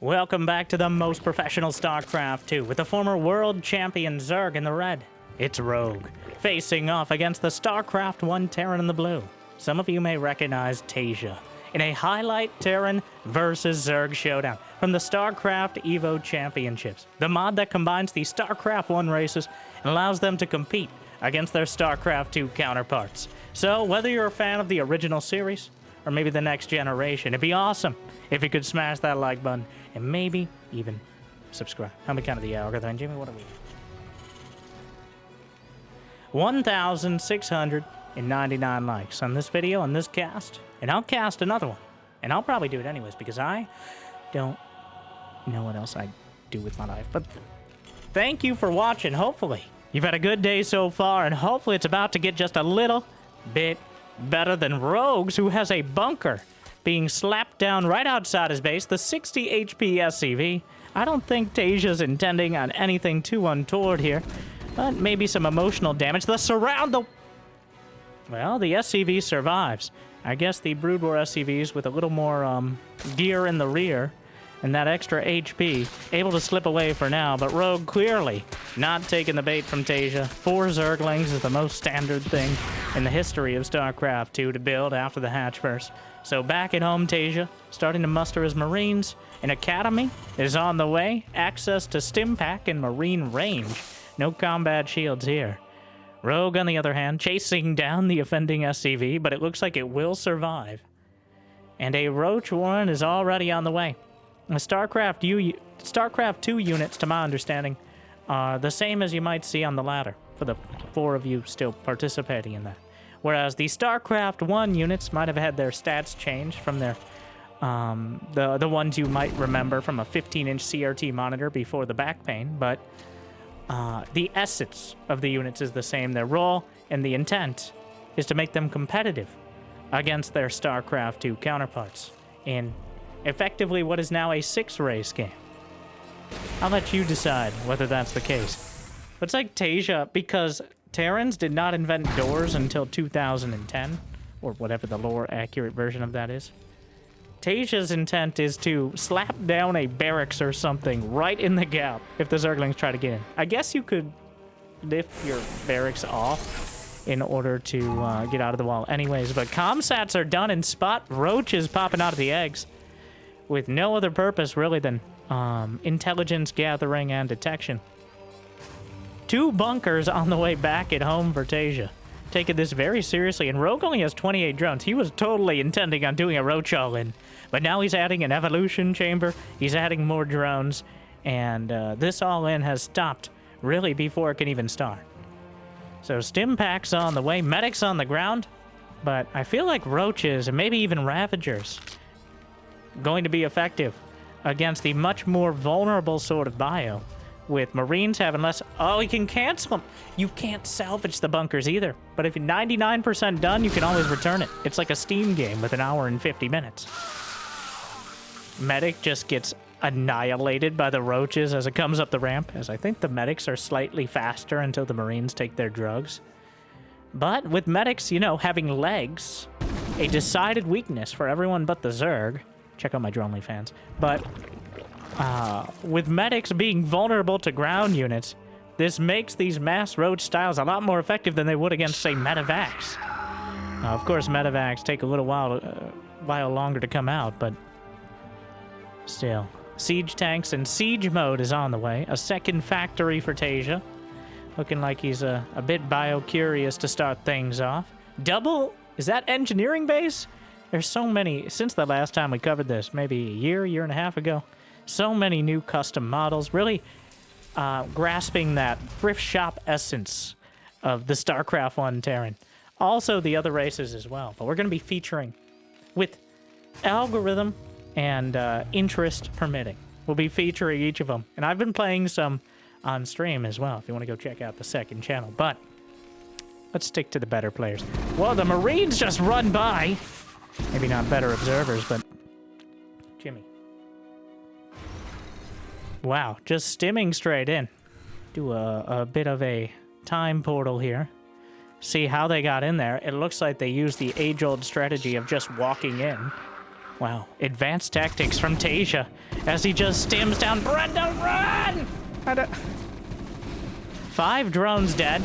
Welcome back to the most professional StarCraft 2 with the former world champion Zerg in the red. It's Rogue, facing off against the StarCraft 1 Terran in the blue. Some of you may recognize Taeja in a highlight Terran versus Zerg showdown from the StarCraft Evo Championships, the mod that combines the StarCraft 1 races and allows them to compete against their StarCraft 2 counterparts. So whether you're a fan of the original series or maybe the next generation, it'd be awesome if you could smash that like button and maybe even subscribe. How many kind of the algorithm? Jimmy, what are we? 1,699 likes on this video, on this cast, and I'll cast another one. And I'll probably do it anyways because I don't know what else I do with my life. But thank you for watching. Hopefully you've had a good day so far, and hopefully it's about to get just a little bit better than Rogue's, who has a bunker being slapped down right outside his base, the 60 HP SCV. I don't think Taeja's intending on anything too untoward here, but maybe some emotional damage. The surround, well, the SCV survives. I guess the Brood War SCVs with a little more gear in the rear and that extra HP, able to slip away for now, but Rogue clearly not taking the bait from Taeja. 4 Zerglings is the most standard thing in the history of StarCraft 2 to build after the Hatchverse. So back at home, Taeja starting to muster his Marines. An Academy is on the way. Access to Stim Pack and Marine range. No combat shields here. Rogue, on the other hand, chasing down the offending SCV, but it looks like it will survive. And a Roach Warren is already on the way. The StarCraft 2 units, to my understanding, are the same as you might see on the ladder, for the 4 of you still participating in that. Whereas the StarCraft 1 units might have had their stats changed from their, the ones you might remember from a 15-inch CRT monitor before the back pain, but the essence of the units is the same. Their role and the intent is to make them competitive against their StarCraft 2 counterparts in effectively what is now a 6-race game. I'll let you decide whether that's the case. But it's like Taeja, because Terrans did not invent doors until 2010, or whatever the lore-accurate version of that is. Taeja's intent is to slap down a barracks or something right in the gap if the Zerglings try to get in. I guess you could lift your barracks off in order to get out of the wall anyways, but comsats are done in spot. Roaches popping out of the eggs with no other purpose really than intelligence gathering and detection. 2 bunkers on the way back at home for Taeja, taking this very seriously, and Rogue only has 28 drones. He was totally intending on doing a Roach all-in, but now he's adding an evolution chamber, he's adding more drones, and this all-in has stopped really before it can even start. So Stim Pack's on the way, Medics on the ground, but I feel like Roaches, and maybe even Ravagers, going to be effective against the much more vulnerable sort of bio, with Marines having less. Oh, you can cancel them. You can't salvage the bunkers either, but if you're 99% done, you can always return it. It's like a Steam game with an hour and 50 minutes. Medic just gets annihilated by the Roaches as it comes up the ramp, as I think the Medics are slightly faster until the Marines take their drugs. But with Medics, you know, having legs, a decided weakness for everyone but the Zerg. Check out my Dronely fans. But with Medics being vulnerable to ground units, this makes these mass Roach styles a lot more effective than they would against, say, Medivacs. Of course, Medivacs take a little while longer to come out, but still. Siege tanks and siege mode is on the way. A second factory for Taeja. Looking like he's a bit bio-curious to start things off. Double? Is that engineering base? There's so many, since the last time we covered this, maybe a year and a half ago, so many new custom models, really grasping that thrift shop essence of the StarCraft 1 Terran. Also the other races as well, but we're going to be featuring, with algorithm and interest permitting, we'll be featuring each of them. And I've been playing some on stream as well, if you want to go check out the second channel, but let's stick to the better players. Well, the Marines just run by. Maybe not better observers, but Jimmy. Wow, just stimming straight in. Do a bit of a time portal here. See how they got in there. It looks like they used the age-old strategy of just walking in Wow, advanced tactics from Taeja as he just stims down. Brenda, run! 5 drones dead.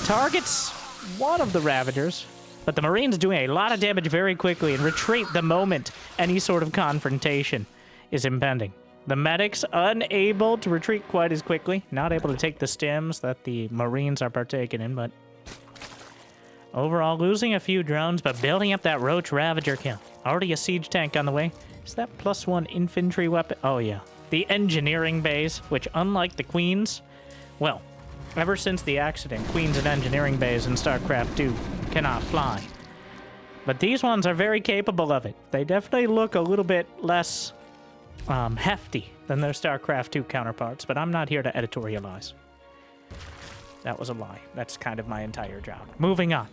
Targets one of the Ravagers, but the Marines doing a lot of damage very quickly and retreat the moment any sort of confrontation is impending. The medics unable to retreat quite as quickly, not able to take the stims that the Marines are partaking in, but overall losing a few drones, but building up that Roach Ravager kill. Already a siege tank on the way. Is that +1 infantry weapon? Oh yeah. The engineering bays, which unlike the Queens, well, ever since the accident, Queens and engineering bays in StarCraft 2 cannot fly. But these ones are very capable of it. They definitely look a little bit less hefty than their StarCraft 2 counterparts, but I'm not here to editorialize. That was a lie. That's kind of my entire job. Moving on.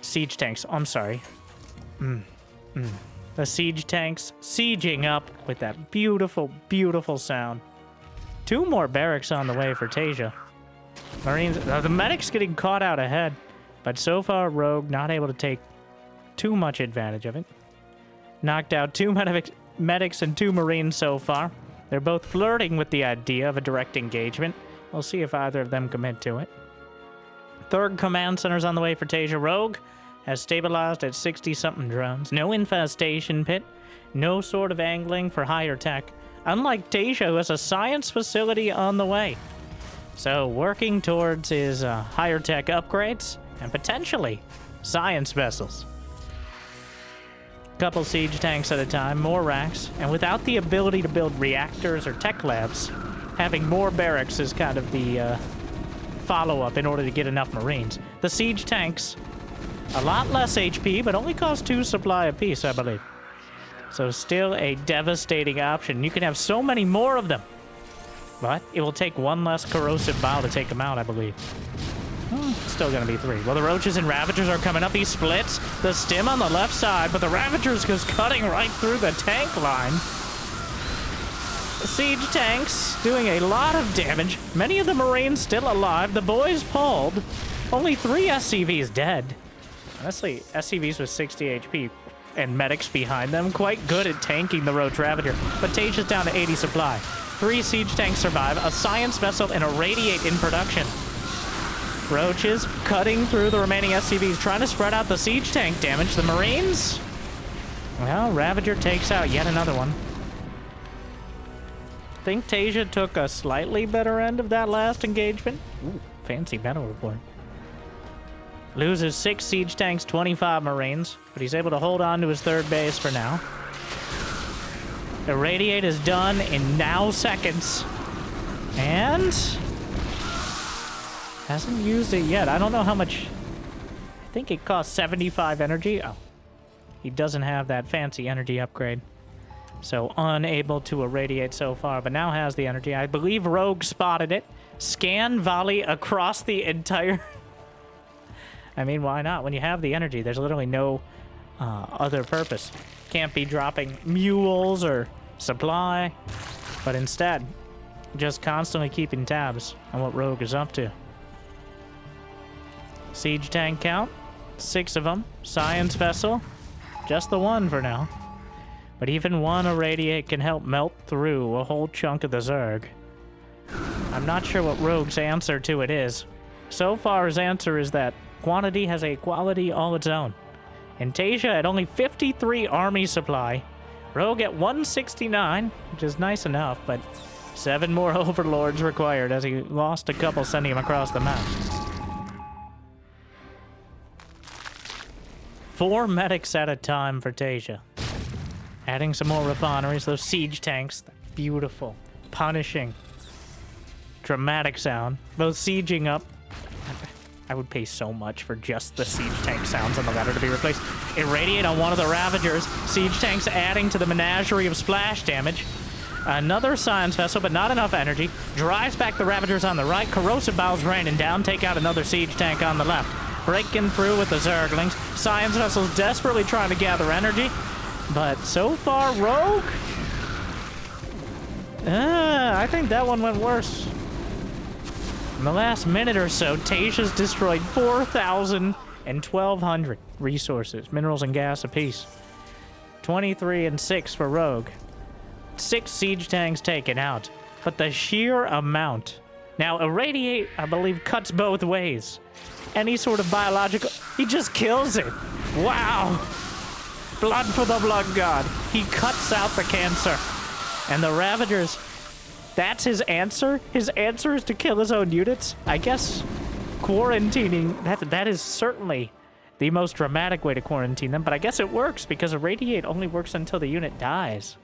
Siege tanks. I'm sorry. The siege tanks sieging up with that beautiful, beautiful sound. 2 more barracks on the way for Taeja. Marines, the medics getting caught out ahead, but so far Rogue not able to take too much advantage of it. Knocked out 2 medics and 2 Marines so far. They're both flirting with the idea of a direct engagement. We'll see if either of them commit to it. 3rd command center's on the way for Taeja. Rogue has stabilized at 60-something drones. No infestation pit. No sort of angling for higher tech. Unlike Taeja, who has a science facility on the way. So working towards his higher tech upgrades and potentially science vessels. Couple siege tanks at a time, more racks, and without the ability to build reactors or tech labs, having more barracks is kind of the follow-up in order to get enough Marines. The siege tanks, a lot less HP, but only cost 2 supply apiece, I believe. So still a devastating option. You can have so many more of them, but it will take 1 less corrosive bile to take them out, I believe. Still gonna be 3. Well, the Roaches and Ravagers are coming up. He splits the stim on the left side, but the Ravagers goes cutting right through the tank line. The siege tanks doing a lot of damage. Many of the Marines still alive. The boys pulled. Only 3 SCVs dead. Honestly, SCVs with 60 HP and medics behind them, quite good at tanking the Roach Ravager. But Taeja's down to 80 supply. 3 siege tanks survive, a science vessel, and a radiate in production. Roaches cutting through the remaining SCVs, trying to spread out the siege tank damage. The Marines, well, Ravager takes out yet another one. I think Taeja took a slightly better end of that last engagement. Ooh, fancy battle report. Loses 6 siege tanks, 25 Marines, but he's able to hold on to his 3rd base for now. Irradiate is done in now seconds. And hasn't used it yet. I don't know how much. I think it costs 75 energy. Oh, he doesn't have that fancy energy upgrade. So unable to irradiate so far, but now has the energy. I believe Rogue spotted it. Scan volley across the entire... I mean, why not? When you have the energy, there's literally no other purpose. Can't be dropping mules or supply, but instead, just constantly keeping tabs on what Rogue is up to. Siege tank count, 6 of them. Science vessel, just the 1 for now. But even 1 irradiate can help melt through a whole chunk of the Zerg. I'm not sure what Rogue's answer to it is. So far, his answer is that quantity has a quality all its own. And Taeja at only 53 army supply. Rogue at 169, which is nice enough, but 7 more overlords required as he lost a couple sending him across the map. 4 medics at a time for Taeja. Adding some more refineries, those siege tanks, that beautiful, punishing, dramatic sound. Both sieging up. I would pay so much for just the siege tank sounds on the ladder to be replaced. Irradiate on one of the Ravagers. Siege tanks adding to the menagerie of splash damage. Another science vessel, but not enough energy. Drives back the Ravagers on the right. Corrosive Bowels raining down. Take out another siege tank on the left. Breaking through with the Zerglings. Science vessels desperately trying to gather energy. But so far, Rogue? I think that one went worse. In the last minute or so, Taeja's destroyed 4,000 and 1,200 resources, minerals and gas apiece. 23 and 6 for Rogue. 6 siege tanks taken out. But the sheer amount. Now, Irradiate, I believe, cuts both ways. Any sort of biological... He just kills it. Wow. Blood for the blood god. He cuts out the cancer. And the Ravagers... That's his answer? His answer is to kill his own units? I guess quarantining... That is certainly the most dramatic way to quarantine them. But I guess it works, because Irradiate only works until the unit dies.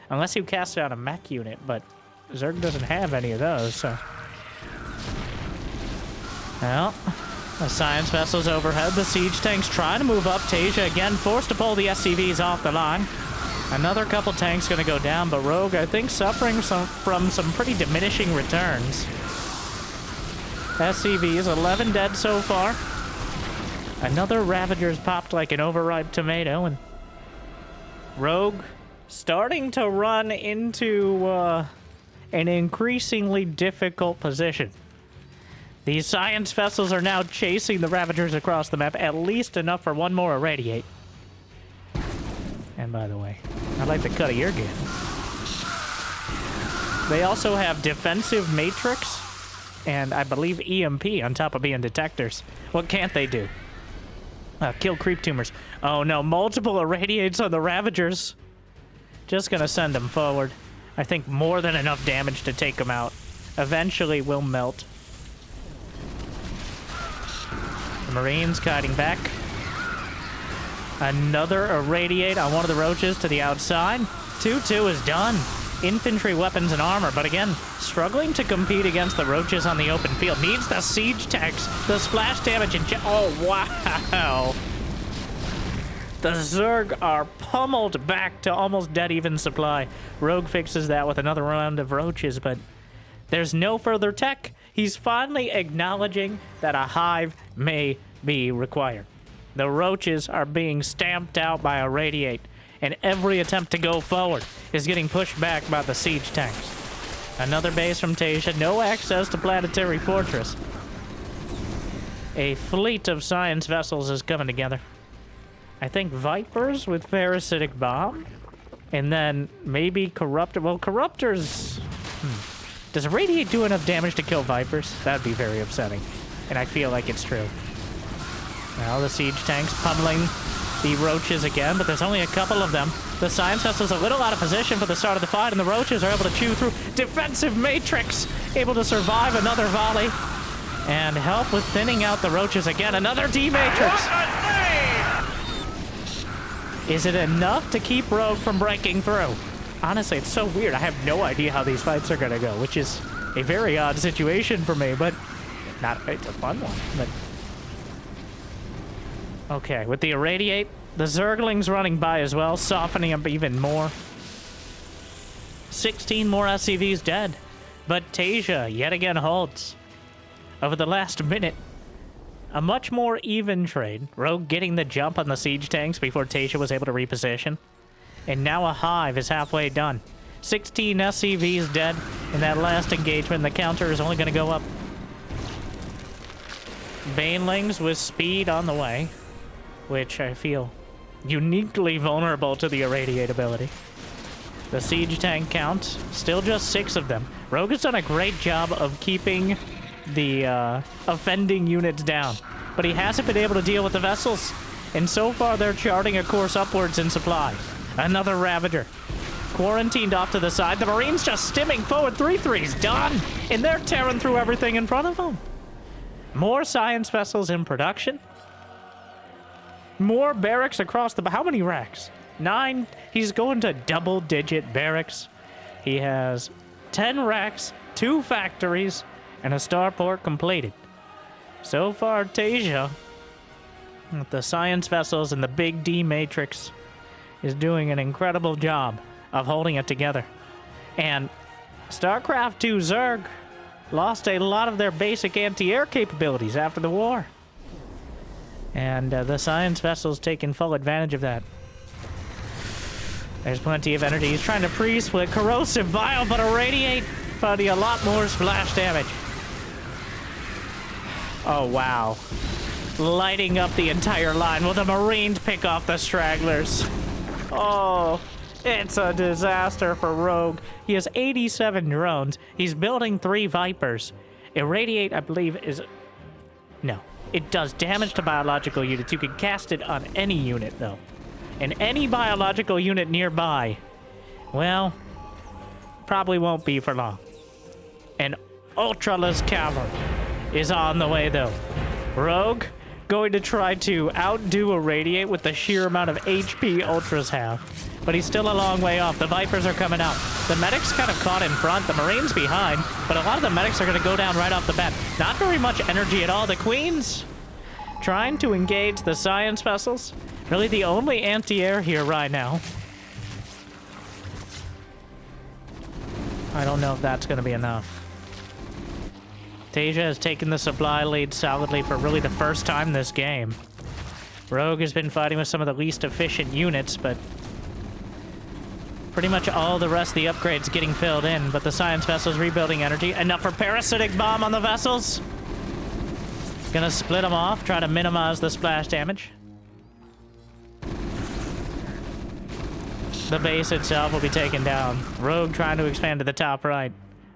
Unless you cast out a mech unit, but Zerg doesn't have any of those, so... Well, the science vessel's overhead. The siege tanks trying to move up. Taeja again forced to pull the SCVs off the line. Another couple tanks gonna go down, but Rogue, I think, suffering from some pretty diminishing returns. SCVs, 11 dead so far. Another Ravager's popped like an overripe tomato, and Rogue starting to run into an increasingly difficult position. These science vessels are now chasing the Ravagers across the map, at least enough for one more Irradiate. And by the way, I'd like the cut of your game. They also have defensive matrix and I believe EMP on top of being detectors. What can't they do? Kill creep tumors. Oh no, multiple Irradiates on the Ravagers. Just gonna send them forward. I think more than enough damage to take them out. Eventually will melt. The Marines kiting back. Another Irradiate on one of the Roaches to the outside. 2-2 is done. Infantry weapons and armor, but again, struggling to compete against the Roaches on the open field. Needs the siege tanks, the splash damage, and oh wow! The Zerg are pummeled back to almost dead even supply. Rogue fixes that with another round of Roaches, but there's no further tech. He's finally acknowledging that a hive may be required. The Roaches are being stamped out by Irradiate, and every attempt to go forward is getting pushed back by the siege tanks. Another base from Taeja, no access to Planetary Fortress. A fleet of science vessels is coming together. I think Vipers with Parasitic Bomb, and then maybe Corruptor. Well, Corruptors... Does Irradiate do enough damage to kill Vipers? That'd be very upsetting, and I feel like it's true. Now the siege tanks pummeling the Roaches again, but there's only a couple of them. The science vessel's a little out of position for the start of the fight, and the Roaches are able to chew through defensive matrix, able to survive another volley, and help with thinning out the Roaches again. Another D-matrix! Is it enough to keep Rogue from breaking through? Honestly, it's so weird. I have no idea how these fights are gonna go, which is a very odd situation for me, but it's a fun one. But okay, with the Irradiate, the Zerglings running by as well, softening up even more. 16 more SCVs dead, but Taeja yet again holds. Over the last minute, a much more even trade. Rogue getting the jump on the siege tanks before Taeja was able to reposition. And now a hive is halfway done. 16 SCVs dead in that last engagement. The counter is only going to go up. Banelings with speed on the way, which I feel uniquely vulnerable to the Irradiate ability. The siege tank count, still just 6 of them. Rogue has done a great job of keeping the offending units down, but he hasn't been able to deal with the vessels. And so far, they're charting a course upwards in supply. Another Ravager. Quarantined off to the side. The Marines just stimming forward. 3-3's done. And they're tearing through everything in front of them. More science vessels in production. More barracks across the... How many racks? 9. He's going to double-digit barracks. He has 10 racks, 2 factories, and a starport completed. So far, Taeja, with the science vessels and the big D matrix, is doing an incredible job of holding it together. And StarCraft 2 Zerg lost a lot of their basic anti-air capabilities after the war. And the science vessel's taking full advantage of that. There's plenty of energy. He's trying to pre-split corrosive bile, but Irradiate finding a lot more splash damage. Oh, wow. Lighting up the entire line. Will the Marines pick off the stragglers? Oh, it's a disaster for Rogue. He has 87 drones. He's building 3 Vipers. Irradiate, I believe, is... No. It does damage to biological units. You can cast it on any unit, though. And any biological unit nearby, well, probably won't be for long. An Ultralisk cavalry is on the way, though. Rogue going to try to outdo Irradiate with the sheer amount of HP Ultras have. But he's still a long way off. The Vipers are coming out. The medics kind of caught in front. The Marines behind. But a lot of the medics are going to go down right off the bat. Not very much energy at all. The Queens trying to engage the science vessels. Really the only anti-air here right now. I don't know if that's going to be enough. Taeja has taken the supply lead solidly for really the first time this game. Rogue has been fighting with some of the least efficient units, but pretty much all the rest of the upgrades getting filled in, but the science vessels rebuilding energy. Enough for parasitic bomb on the vessels. Gonna split them off, try to minimize the splash damage. The base itself will be taken down. Rogue trying to expand to the top right.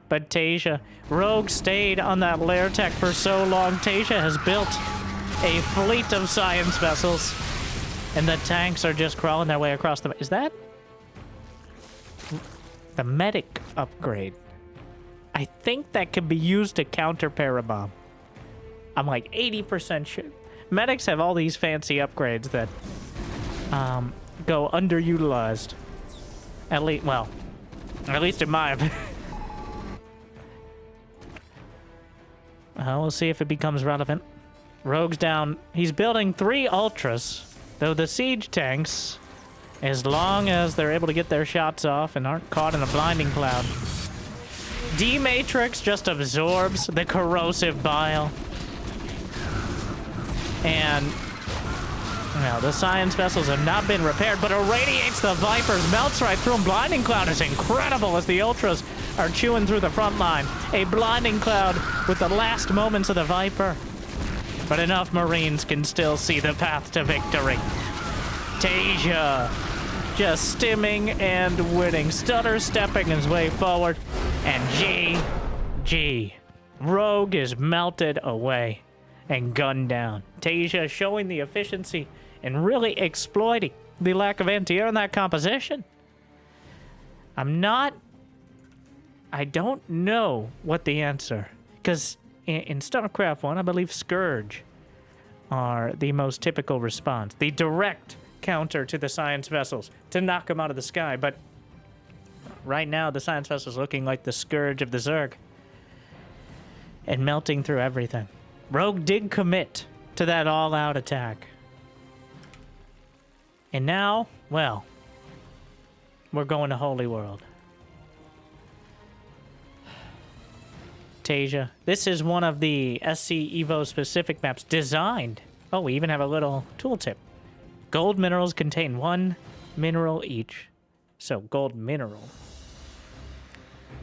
But Taeja, Rogue stayed on that lair tech for so long. Taeja has built a fleet of science vessels, and the tanks are just crawling their way across the... Is that the medic upgrade? I think that could be used to counter Parabomb. I'm like 80% sure. Medics have all these fancy upgrades that go underutilized. At least, well, at least in my opinion. We'll see if it becomes relevant. Rogue's down. He's building 3 Ultras, though the siege tanks, as long as they're able to get their shots off and aren't caught in a blinding cloud. D-Matrix just absorbs the corrosive bile. And, well, the science vessels have not been repaired, but irradiates the Vipers, melts right through them. Blinding cloud is incredible as the Ultras are chewing through the front line. A blinding cloud with the last moments of the Viper. But enough Marines can still see the path to victory. Taeja just stimming and winning. Stutter stepping his way forward. And GG. Rogue is melted away and gunned down. Taeja showing the efficiency and really exploiting the lack of anti-air in that composition. I don't know what the answer, because in StarCraft 1, I believe Scourge are the most typical response. The direct counter to the science vessels to knock them out of the sky. But right now, the science vessels looking like the Scourge of the Zerg and melting through everything. Rogue did commit to that all-out attack. And now, well, we're going to Holy World. Taeja. This is one of the SC Evo specific maps designed. Oh, we even have a little tooltip. Gold minerals contain 1 mineral each. So, gold mineral.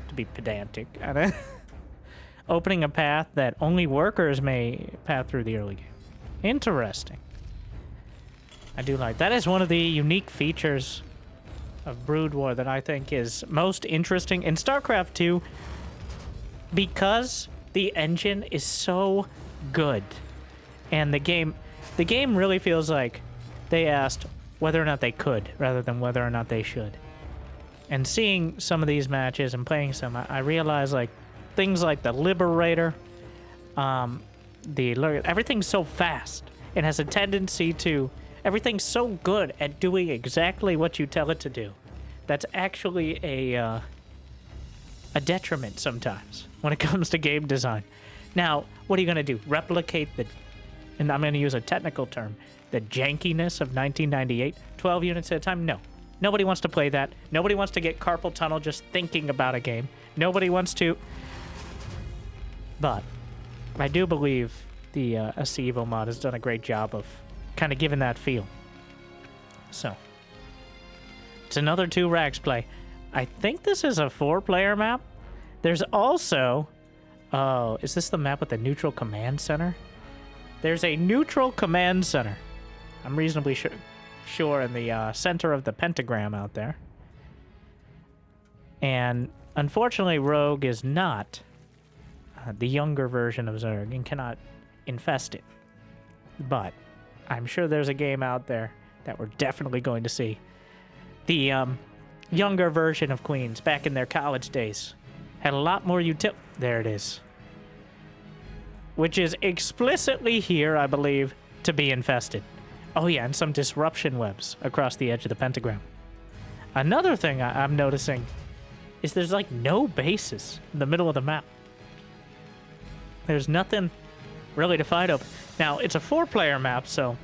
To be pedantic. Opening a path that only workers may path through the early game. Interesting. I do like that. Is one of the unique features of Brood War that I think is most interesting in StarCraft 2, because the engine is so good, and the game really feels like they asked whether or not they could rather than whether or not they should. And seeing some of these matches and playing some, I realize like things like the Liberator, everything's so fast and has a tendency to, everything's so good at doing exactly what you tell it to do. That's actually a detriment sometimes when it comes to game design. Now, what are you going to do? Replicate the, and I'm going to use a technical term, the jankiness of 1998? 12 units at a time? No. Nobody wants to play that. Nobody wants to get carpal tunnel just thinking about a game. Nobody wants to. But I do believe the SC Evo mod has done a great job of kind of giving that feel. So, it's another 2 Rags play. I think this is a 4-player map. There's also... Oh, is this the map with the neutral command center? There's a neutral command center. I'm reasonably sure in the center of the pentagram out there. And unfortunately, Rogue is not the younger version of Zerg and cannot infest it. But I'm sure there's a game out there that we're definitely going to see. The younger version of Queens back in their college days had a lot more utility. There it is. Which is explicitly here, I believe, to be infested. Oh yeah, and some disruption webs across the edge of the pentagram. Another thing I'm noticing is there's like no bases in the middle of the map. There's nothing really to fight over. Now, it's a 4-player map, so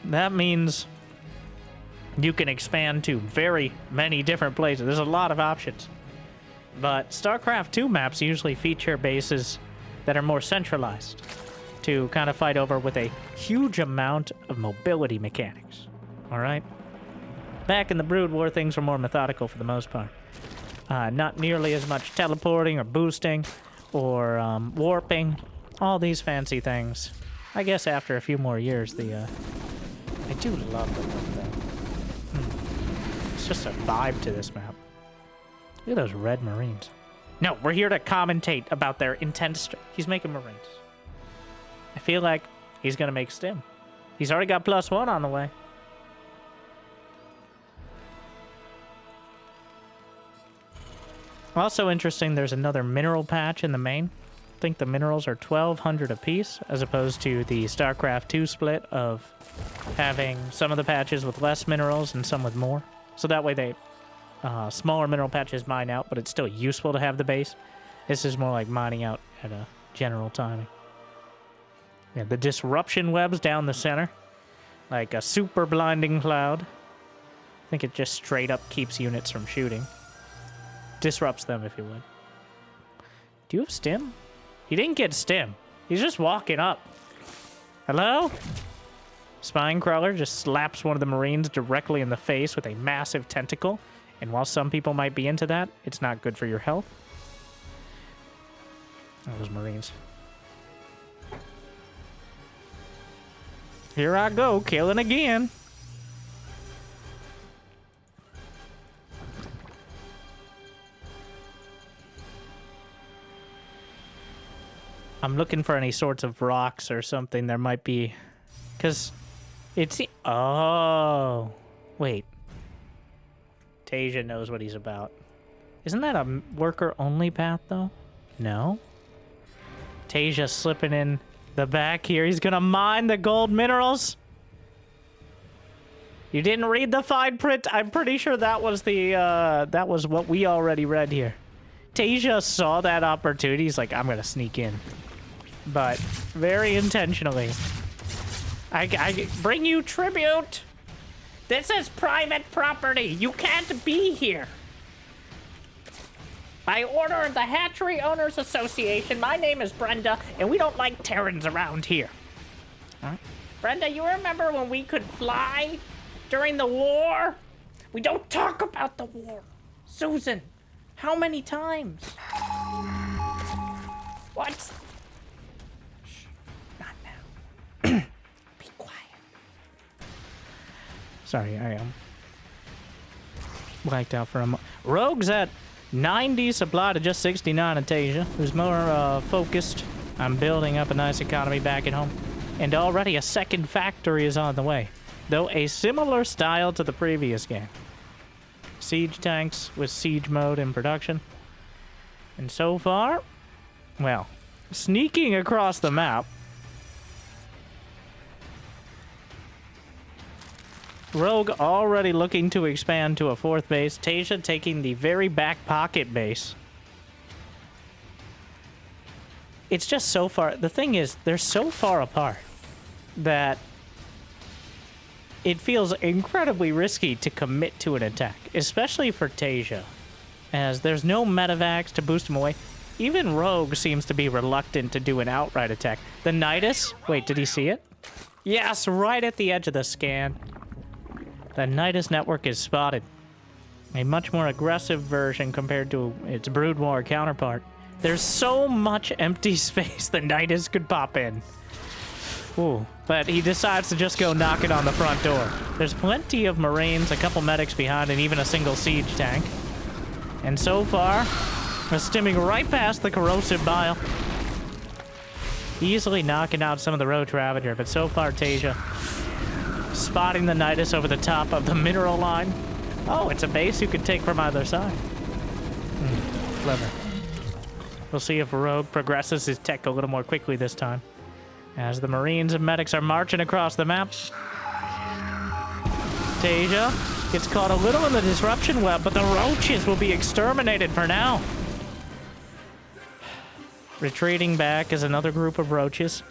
that means you can expand to very many different places. There's a lot of options. But StarCraft 2 maps usually feature bases that are more centralized to kind of fight over with a huge amount of mobility mechanics. All right? Back in the Brood War, things were more methodical for the most part. Not nearly as much teleporting or boosting or warping. All these fancy things. I guess after a few more years, I do love the look, though. It's just a vibe to this map. Look at those red Marines. No, we're here to commentate about their intense... He's making Marines. I feel like he's going to make Stim. He's already got +1 on the way. Also interesting, there's another mineral patch in the main. I think the minerals are 1,200 apiece, as opposed to the StarCraft 2 split of having some of the patches with less minerals and some with more. So that way they... smaller mineral patches mine out, but it's still useful to have the base. This is more like mining out at a general timing. Yeah, the disruption webs down the center. Like a super blinding cloud. I think it just straight up keeps units from shooting. Disrupts them, if you would. Do you have Stim? He didn't get Stim. He's just walking up. Hello? Spine Crawler just slaps one of the Marines directly in the face with a massive tentacle. And while some people might be into that, it's not good for your health. Oh, those Marines. Here I go, killing again. I'm looking for any sorts of rocks or something there might be. Because it's... Oh. Wait. Taeja knows what he's about. Isn't that a worker-only path, though? No? Taeja slipping in the back here. He's gonna mine the gold minerals. You didn't read the fine print? I'm pretty sure that was the, that was what we already read here. Taeja saw that opportunity. He's like, I'm gonna sneak in. But very intentionally. I bring you tribute. This is private property. You can't be here. By order of the Hatchery Owners Association, my name is Brenda, and we don't like Terrans around here. Huh? Brenda, you remember when we could fly during the war? We don't talk about the war. Susan, how many times? What? Shh, not now. Be quiet. Sorry, I am blanked out for a moment. Rogue's at 90, supply to just 69 at Taeja, who's more focused on building up a nice economy back at home. And already a second factory is on the way, though a similar style to the previous game. Siege tanks with siege mode in production. And so far, well, sneaking across the map, Rogue already looking to expand to a 4th base. Taeja taking the very back pocket base. It's just so far... The thing is, they're so far apart that it feels incredibly risky to commit to an attack, especially for Taeja, as there's no medevacs to boost him away. Even Rogue seems to be reluctant to do an outright attack. The Nydus... Wait, did he see it? Yes, right at the edge of the scan. The Nydus network is spotted. A much more aggressive version compared to its Brood War counterpart. There's so much empty space the Nydus could pop in. Ooh, but he decides to just go knock it on the front door. There's plenty of Marines, a couple medics behind, and even a single siege tank. And so far, we're stimming right past the corrosive bile. Easily knocking out some of the roach Ravager, but so far Taeja spotting the Nydus over the top of the mineral line. Oh, it's a base you can take from either side. Clever. We'll see if Rogue progresses his tech a little more quickly this time, as the Marines and medics are marching across the map. Taeja gets caught a little in the disruption web, but the roaches will be exterminated for now. Retreating back is another group of roaches.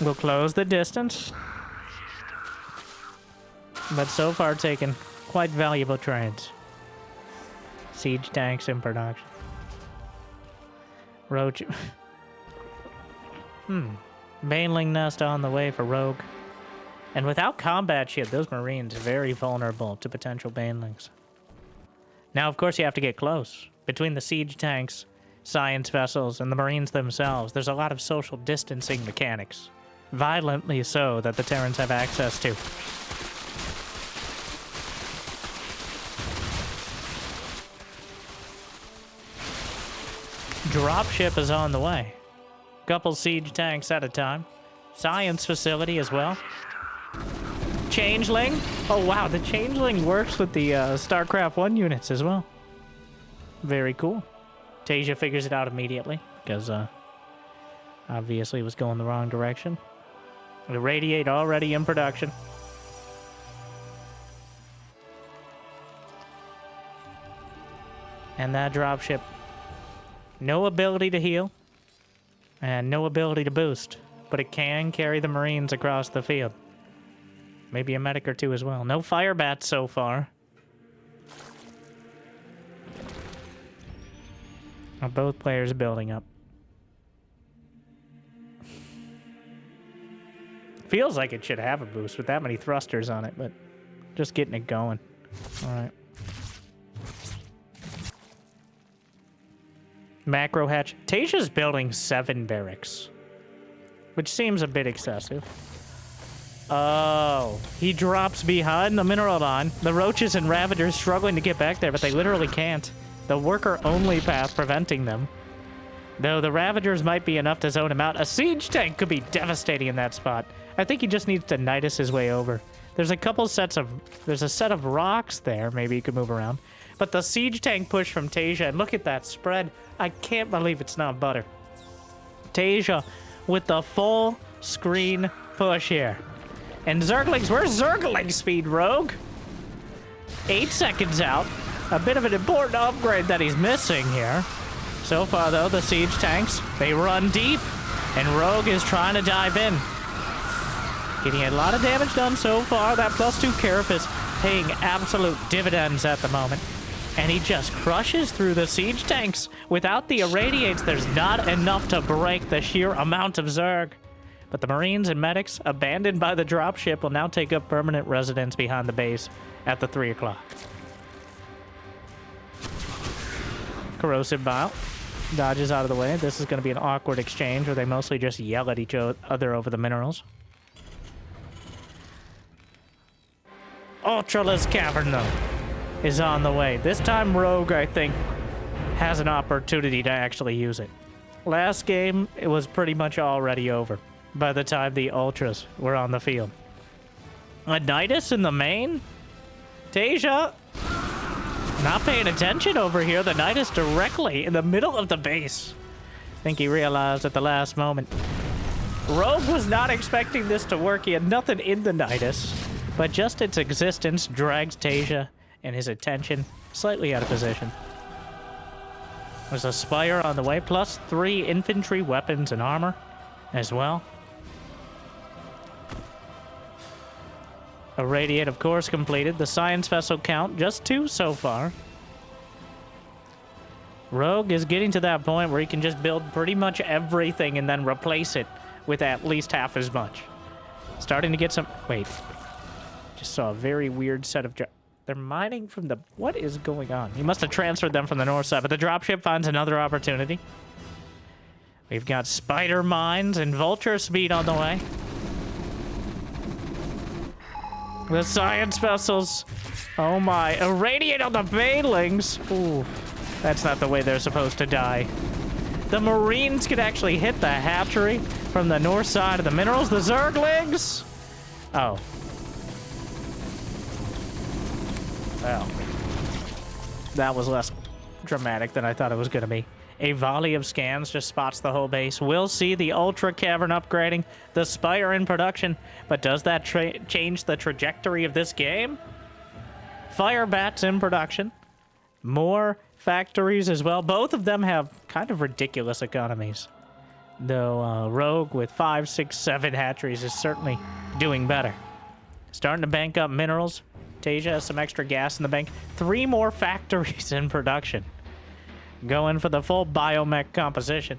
We'll close the distance, but so far taken quite valuable trades. Siege tanks in production. Roach. Baneling nest on the way for Rogue. And without combat shield, those Marines are very vulnerable to potential banelings. Now, of course, you have to get close. Between the siege tanks, science vessels, and the Marines themselves, there's a lot of social distancing mechanics. Violently so, that the Terrans have access to. Dropship is on the way. Couple siege tanks at a time. Science facility as well. Changeling. Oh wow, the Changeling works with the StarCraft 1 units as well. Very cool. Taeja figures it out immediately, because obviously it was going the wrong direction. The Radiate already in production. And that dropship. No ability to heal. And no ability to boost. But it can carry the Marines across the field. Maybe a medic or two as well. No Firebat so far. Both players building up. Feels like it should have a boost with that many thrusters on it, but just getting it going. Alright. Macro hatch. Taeja's building 7 barracks, which seems a bit excessive. Oh, he drops behind the mineral line. The roaches and Ravagers struggling to get back there, but they literally can't. The worker-only path preventing them. Though the Ravagers might be enough to zone him out, a siege tank could be devastating in that spot. I think he just needs to Nydus his way over. There's a couple sets of... There's a set of rocks there. Maybe he could move around. But the siege tank push from Taeja, and look at that spread. I can't believe it's not butter. Taeja with the full screen push here. And Zerglings, where's Zergling speed, Rogue? 8 seconds out. A bit of an important upgrade that he's missing here. So far, though, the siege tanks, they run deep. And Rogue is trying to dive in. Getting a lot of damage done so far. That +2 carapace paying absolute dividends at the moment. And he just crushes through the siege tanks. Without the irradiates, there's not enough to break the sheer amount of Zerg. But the Marines and medics, abandoned by the dropship, will now take up permanent residence behind the base at the 3 o'clock. Corrosive bile dodges out of the way. This is going to be an awkward exchange where they mostly just yell at each other over the minerals. Ultralisk Cavern, though, is on the way. This time, Rogue, I think, has an opportunity to actually use it. Last game, it was pretty much already over by the time the Ultras were on the field. A Nydus in the main? Taeja not paying attention over here. The Nydus directly in the middle of the base. I think he realized at the last moment. Rogue was not expecting this to work. He had nothing in the Nydus, but just its existence drags Taeja and his attention slightly out of position. There's a Spire on the way, +3 infantry weapons and armor as well. A Radiate, of course, completed. The Science Vessel count, just 2 so far. Rogue is getting to that point where he can just build pretty much everything and then replace it with at least half as much. Starting to get some... Wait. Just saw a very weird set of... They're mining from the... What is going on? He must have transferred them from the north side, but the dropship finds another opportunity. We've got spider mines and vulture speed on the way. The science vessels. Oh my. Irradiate on the banelings. Ooh. That's not the way they're supposed to die. The Marines could actually hit the hatchery from the north side of the minerals. The Zerglings. Oh. Well. That was less dramatic than I thought it was going to be. A volley of scans just spots the whole base. We'll see the Ultra Cavern upgrading, the Spire in production, but does that change the trajectory of this game? Firebat's in production. More factories as well. Both of them have kind of ridiculous economies. Though Rogue with 5, 6, 7 hatcheries is certainly doing better. Starting to bank up minerals. Taeja has some extra gas in the bank. 3 more factories in production. Going for the full biomech composition.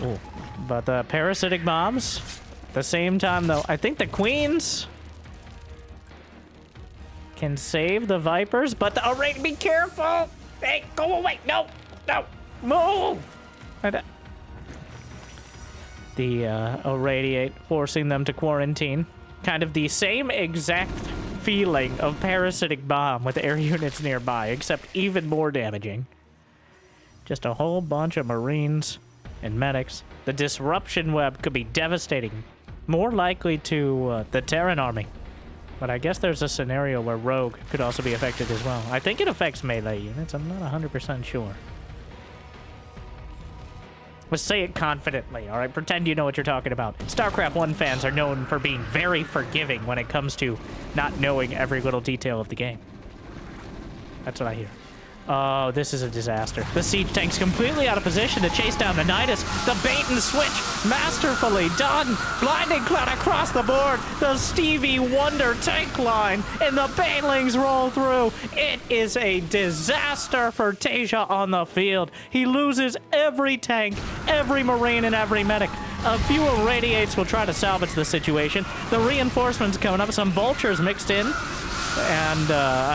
Ooh. But the parasitic bombs, at the same time though, I think the queens can save the vipers, but the array, be careful! Hey, go away! No! No! Move! The irradiate, forcing them to quarantine. Kind of the same exact feeling of parasitic bomb with air units nearby, except even more damaging. Just a whole bunch of Marines and medics. The disruption web could be devastating. More likely to the Terran army. But I guess there's a scenario where Rogue could also be affected as well. I think it affects melee units. I'm not 100% sure. Let's say it confidently, all right? Pretend you know what you're talking about. StarCraft 1 fans are known for being very forgiving when it comes to not knowing every little detail of the game. That's what I hear. Oh, this is a disaster. The siege tank's completely out of position to chase down the Nydus. The bait and switch, masterfully done. Blinding cloud across the board. The Stevie Wonder tank line, and the banelings roll through. It is a disaster for Taeja on the field. He loses every tank, every Marine, and every medic. A few irradiates will try to salvage the situation. The reinforcements coming up, some vultures mixed in. And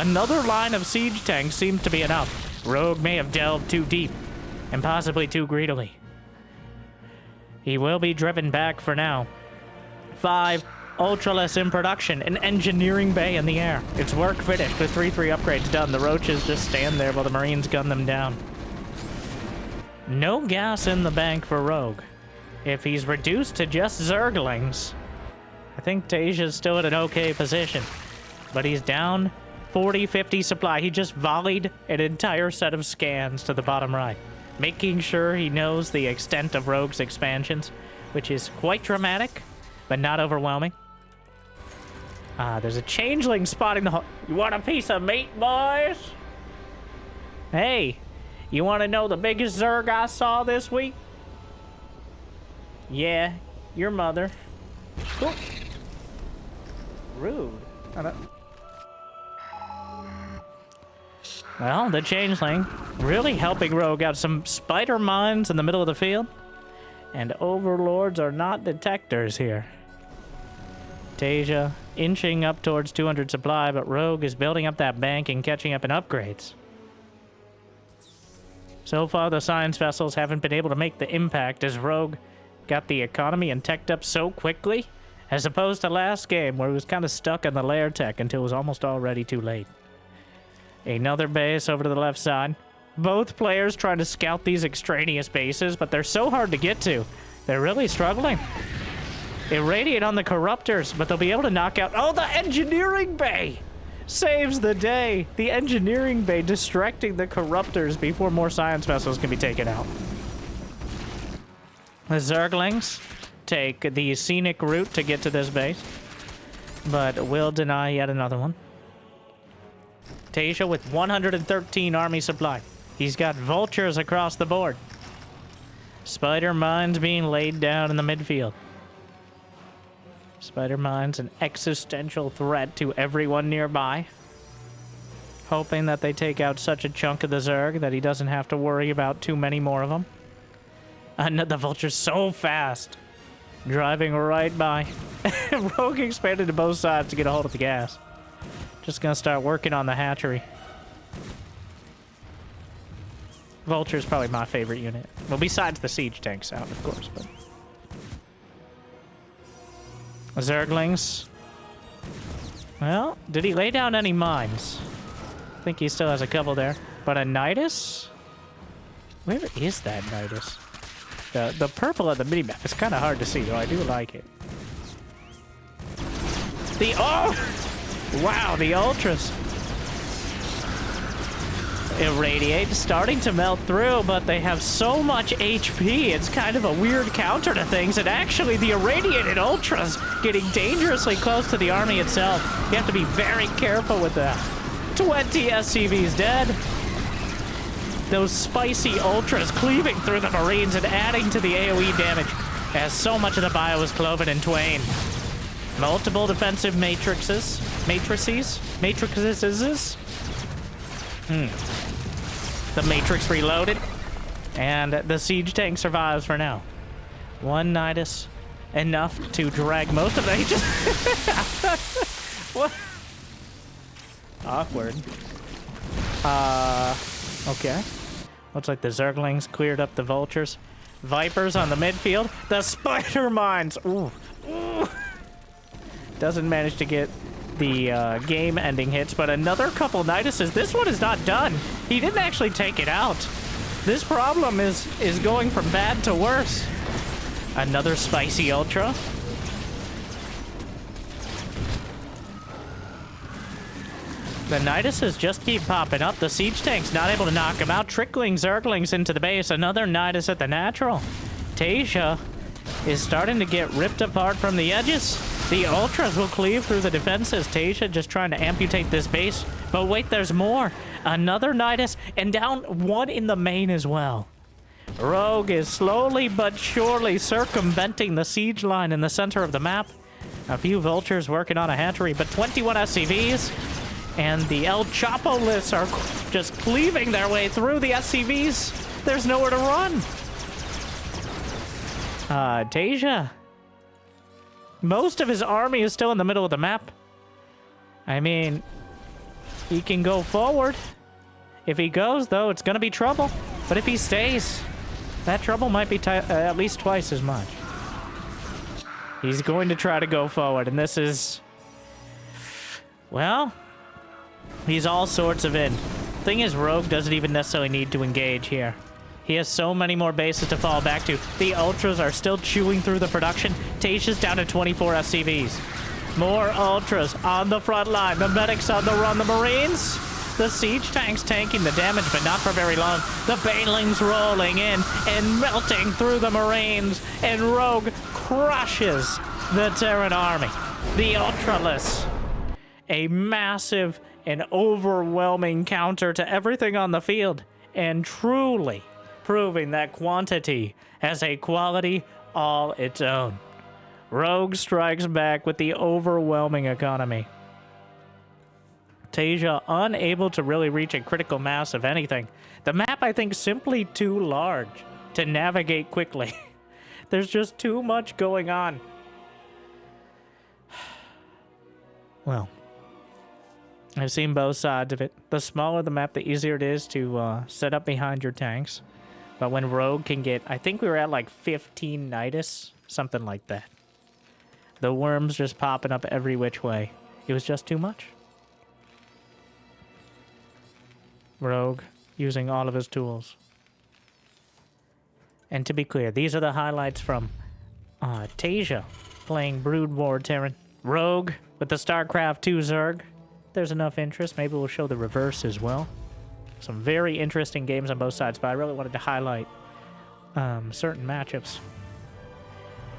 another line of siege tanks seems to be enough. Rogue may have delved too deep, and possibly too greedily. He will be driven back for now. 5 Ultralisk in production, an engineering bay in the air. Its work finished with 3-3 upgrades done. The roaches just stand there while the Marines gun them down. No gas in the bank for Rogue. If he's reduced to just Zerglings, I think Taeja's still in an okay position. But he's down 40, 50 supply. He just volleyed an entire set of scans to the bottom right, making sure he knows the extent of Rogue's expansions, which is quite dramatic, but not overwhelming. There's a changeling spotting the whole... You want a piece of meat, boys? Hey, you want to know the biggest Zerg I saw this week? Yeah, your mother. Cool. Rude. Well, the changeling really helping Rogue out. Some spider mines in the middle of the field. And overlords are not detectors here. Taeja inching up towards 200 supply, but Rogue is building up that bank and catching up in upgrades. So far, the science vessels haven't been able to make the impact as Rogue got the economy and teched up so quickly, as opposed to last game where he was kind of stuck in the lair tech until it was almost already too late. Another base over to the left side. Both players trying to scout these extraneous bases, but they're so hard to get to. They're really struggling. Irradiate on the corruptors, but they'll be able to knock out... Oh, the engineering bay saves the day. The engineering bay distracting the corruptors before more science vessels can be taken out. The Zerglings take the scenic route to get to this base, but will deny yet another one. Taeja with 113 army supply. He's got vultures across the board. Spider mines being laid down in the midfield. Spider mines an existential threat to everyone nearby. Hoping that they take out such a chunk of the Zerg that he doesn't have to worry about too many more of them. And the vulture's so fast. Driving right by. Rogue expanded to both sides to get a hold of the gas. Just gonna start working on the hatchery. Vulture's probably my favorite unit. Well, besides the siege tanks out, of course, but... Zerglings. Well, did he lay down any mines? I think he still has a couple there. But a Nydus? Where is that Nydus? The purple of the minimap is kind of hard to see, though I do like it. Wow, the ultras. Irradiate starting to melt through, but they have so much HP. It's kind of a weird counter to things, and actually the irradiated ultras getting dangerously close to the army itself. You have to be very careful with that. 20 SCVs dead. Those spicy ultras cleaving through the Marines and adding to the AoE damage as so much of the bio is cloven in twain. Multiple defensive matrices. The Matrix reloaded, and the siege tank survives for now. One Nydus, enough to drag most of the ages. What? Awkward. Okay. Looks like the Zerglings cleared up the vultures. Vipers on the midfield. The spider mines. Ooh. Ooh. Doesn't manage to get the game-ending hits, but another couple Nyduses. This one is not done. He didn't actually take it out. This problem is going from bad to worse. Another spicy ultra. The Nyduses just keep popping up. The siege tank's not able to knock him out. Trickling Zerglings into the base. Another Nydus at the natural. Taeja is starting to get ripped apart from the edges. The ultras will cleave through the defenses. Taeja just trying to amputate this base. But wait, there's more. Another Nydus, and down one in the main as well. Rogue is slowly but surely circumventing the siege line in the center of the map. A few vultures working on a hatchery, but 21 SCVs. And the El Chapo lists are just cleaving their way through the SCVs. There's nowhere to run. Taeja. Most of his army is still in the middle of the map. I mean, he can go forward. If he goes, though, it's going to be trouble. But if he stays, that trouble might be at least twice as much. He's going to try to go forward, and this is... Well, he's all sorts of in. Thing is, Rogue doesn't even necessarily need to engage here. He has so many more bases to fall back to. The ultras are still chewing through the production. Taeja's down to 24 SCVs. More ultras on the front line. The medics on the run. The Marines. The siege tanks tanking the damage, but not for very long. The banelings rolling in and melting through the Marines. And Rogue crushes the Terran army. The Ultralisk. A massive and overwhelming counter to everything on the field. And truly proving that quantity has a quality all its own. Rogue strikes back with the overwhelming economy. Taeja unable to really reach a critical mass of anything. The map, I think, simply too large to navigate quickly. There's just too much going on. Well, I've seen both sides of it. The smaller the map, the easier it is to set up behind your tanks. But when Rogue can get, I think we were at like 15 Nydus, something like that. The worms just popping up every which way. It was just too much. Rogue using all of his tools. And to be clear, these are the highlights from Taeja playing Brood War Terran. Rogue with the StarCraft 2 Zerg. There's enough interest. Maybe we'll show the reverse as well. Some very interesting games on both sides, but I really wanted to highlight certain matchups.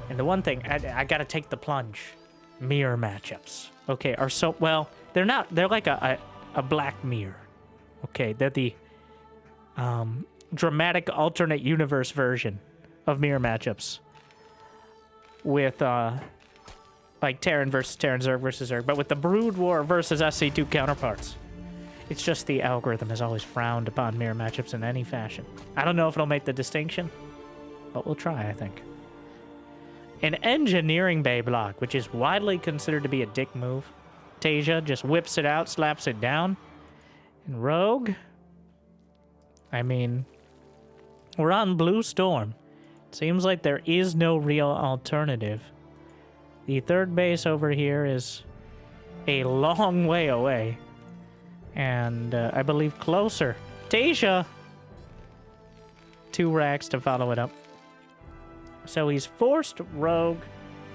And the one thing, I gotta take the plunge. Mirror matchups. Okay, are so, well, they're not, they're like a black mirror. Okay, they're the dramatic alternate universe version of mirror matchups. With, like Terran versus Terran, Zerg versus Zerg, but with the Brood War versus SC2 counterparts. It's just the algorithm has always frowned upon mirror matchups in any fashion. I don't know if it'll make the distinction, but we'll try, I think. An engineering bay block, which is widely considered to be a dick move. Taeja just whips it out, slaps it down. And Rogue, I mean, we're on Blue Storm. Seems like there is no real alternative. The third base over here is a long way away. And I believe closer. Taeja! 2 racks to follow it up. So he's forced Rogue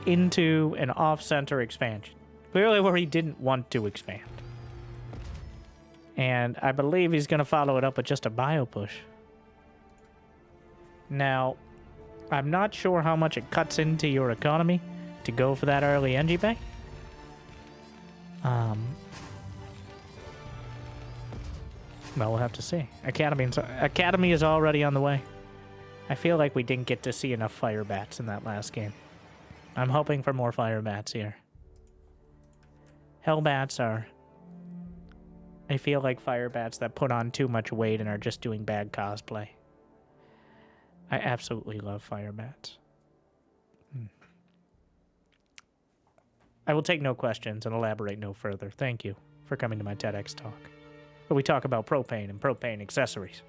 into an off-center expansion. Clearly where he didn't want to expand. And I believe he's going to follow it up with just a bio push. Now, I'm not sure how much it cuts into your economy to go for that early NG bay. Well, we'll have to see. Academy is already on the way. I feel like we didn't get to see enough Firebats in that last game. I'm hoping for more Firebats here. Hellbats are... I feel like Firebats that put on too much weight and are just doing bad cosplay. I absolutely love Firebats. I will take no questions and elaborate no further. Thank you for coming to my TEDx talk, where we talk about propane and propane accessories.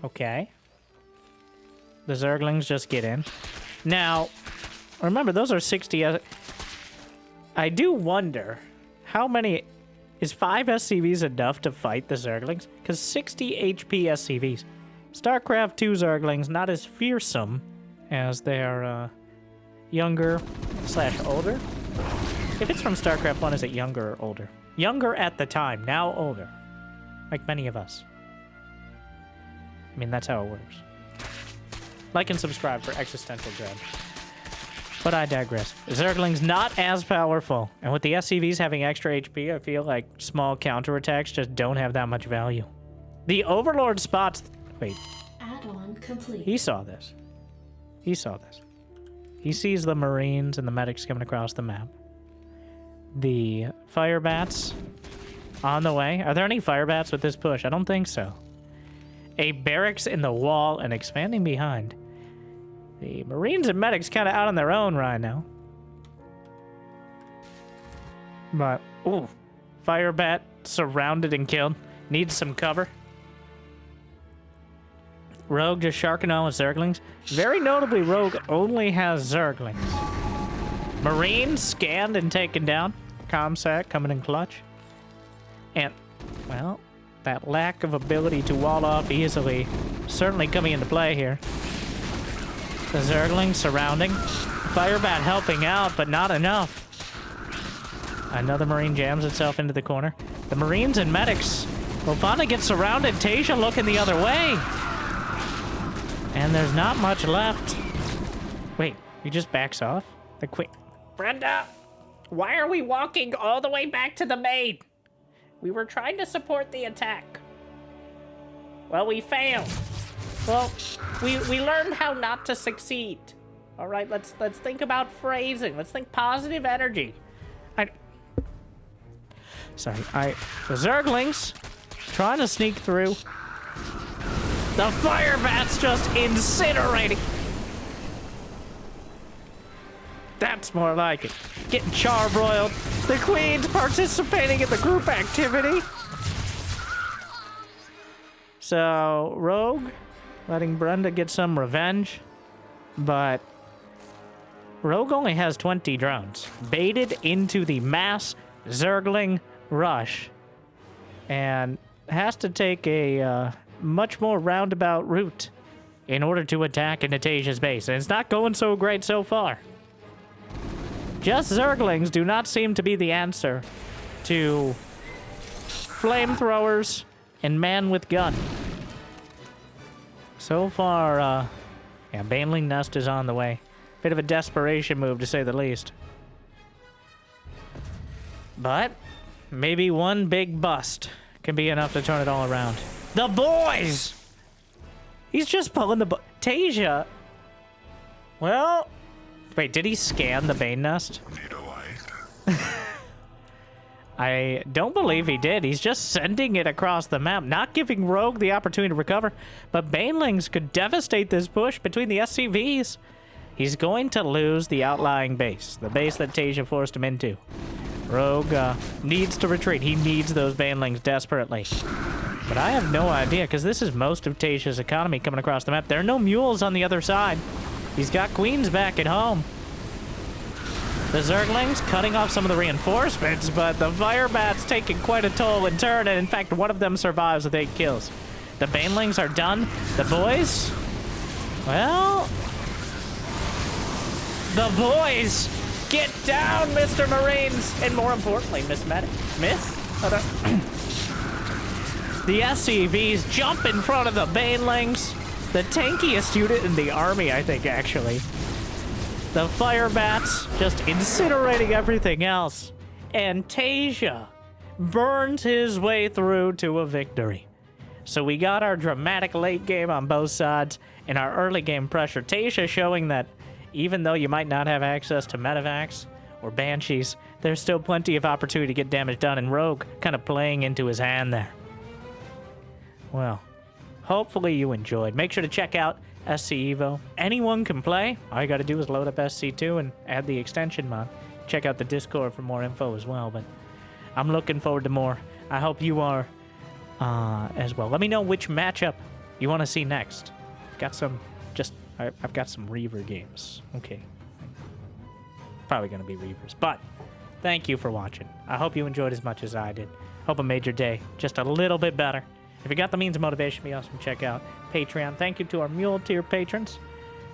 Okay. The Zerglings just get in. Now, remember, those are 60... I do wonder how many... Is 5 SCVs enough to fight the Zerglings? Because 60 HP SCVs. StarCraft 2 Zerglings, not as fearsome as their younger / older. If it's from StarCraft 1, is it younger or older? Younger at the time, now older. Like many of us. I mean, that's how it works. Like and subscribe for existential dread. But I digress. Zergling's not as powerful. And with the SCVs having extra HP, I feel like small counterattacks just don't have that much value. The Overlord spots... Wait. Add-on complete. He saw this. He saw this. He sees the Marines and the medics coming across the map. The Firebats on the way. Are there any Firebats with this push? I don't think so. A barracks in the wall and expanding behind. The Marines and medics kind of out on their own right now. But, ooh. Firebat surrounded and killed. Needs some cover. Rogue just sharking on with Zerglings. Very notably, Rogue only has Zerglings. Marines scanned and taken down. Comsat coming in clutch. And, well, that lack of ability to wall off easily certainly coming into play here. The Zerglings surrounding. Firebat helping out, but not enough. Another Marine jams itself into the corner. The Marines and medics will finally get surrounded. Taeja looking the other way. And there's not much left. Wait, he just backs off? The quick... Brenda, why are we walking all the way back to the main? We were trying to support the attack. Well, we failed. Well, we learned how not to succeed. All right, let's think about phrasing. Let's think positive energy. The Zerglings trying to sneak through. The Firebat's just incinerating. That's more like it. Getting charbroiled. The Queen's participating in the group activity. So, Rogue letting Brenda get some revenge. But Rogue only has 20 drones. Baited into the mass Zergling rush. And has to take a much more roundabout route in order to attack into Taeja's base. And it's not going so great so far. Just Zerglings do not seem to be the answer to flamethrowers and man with gun. So far, yeah, Baneling Nest is on the way. Bit of a desperation move, to say the least. But maybe one big bust can be enough to turn it all around. The boys! He's just pulling the... Taeja... Well... Wait, did he scan the Bane Nest? I don't believe he did. He's just sending it across the map, not giving Rogue the opportunity to recover. But Banelings could devastate this push between the SCVs. He's going to lose the outlying base, the base that Taeja forced him into. Rogue needs to retreat. He needs those Banelings desperately. But I have no idea, because this is most of Taeja's economy coming across the map. There are no mules on the other side. He's got queens back at home. The Zerglings cutting off some of the reinforcements, but the Firebat's taking quite a toll in turn, and in fact, one of them survives with 8 kills. The Banelings are done. The boys? Well... The boys! Get down, Mr. Marines! And more importantly, Miss Medic. Miss? The SCVs jump in front of the Banelings. The tankiest unit in the army, I think, actually. The Firebats just incinerating everything else. And Taeja burns his way through to a victory. So we got our dramatic late game on both sides and our early game pressure. Taeja showing that even though you might not have access to medevacs or banshees, there's still plenty of opportunity to get damage done, and Rogue kind of playing into his hand there. Well, hopefully you enjoyed. Make sure to check out SC Evo. Anyone can play. All you gotta do is load up SC2 and add the extension mod. Check out the Discord for more info as well, but I'm looking forward to more. I hope you are as well. Let me know which matchup you want to see next. I've got some Reaver games. Okay. Probably gonna be Reavers, but thank you for watching. I hope you enjoyed as much as I did. Hope it made your day just a little bit better. If you got the means of motivation, be awesome. Check out Patreon. Thank you to our Mule Tier patrons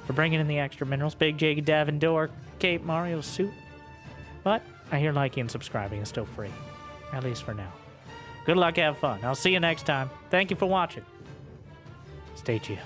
for bringing in the extra minerals. Big J, Davin, Door, Cape, Mario, Suit. But I hear liking and subscribing is still free, at least for now. Good luck, have fun. I'll see you next time. Thank you for watching. Stay chill.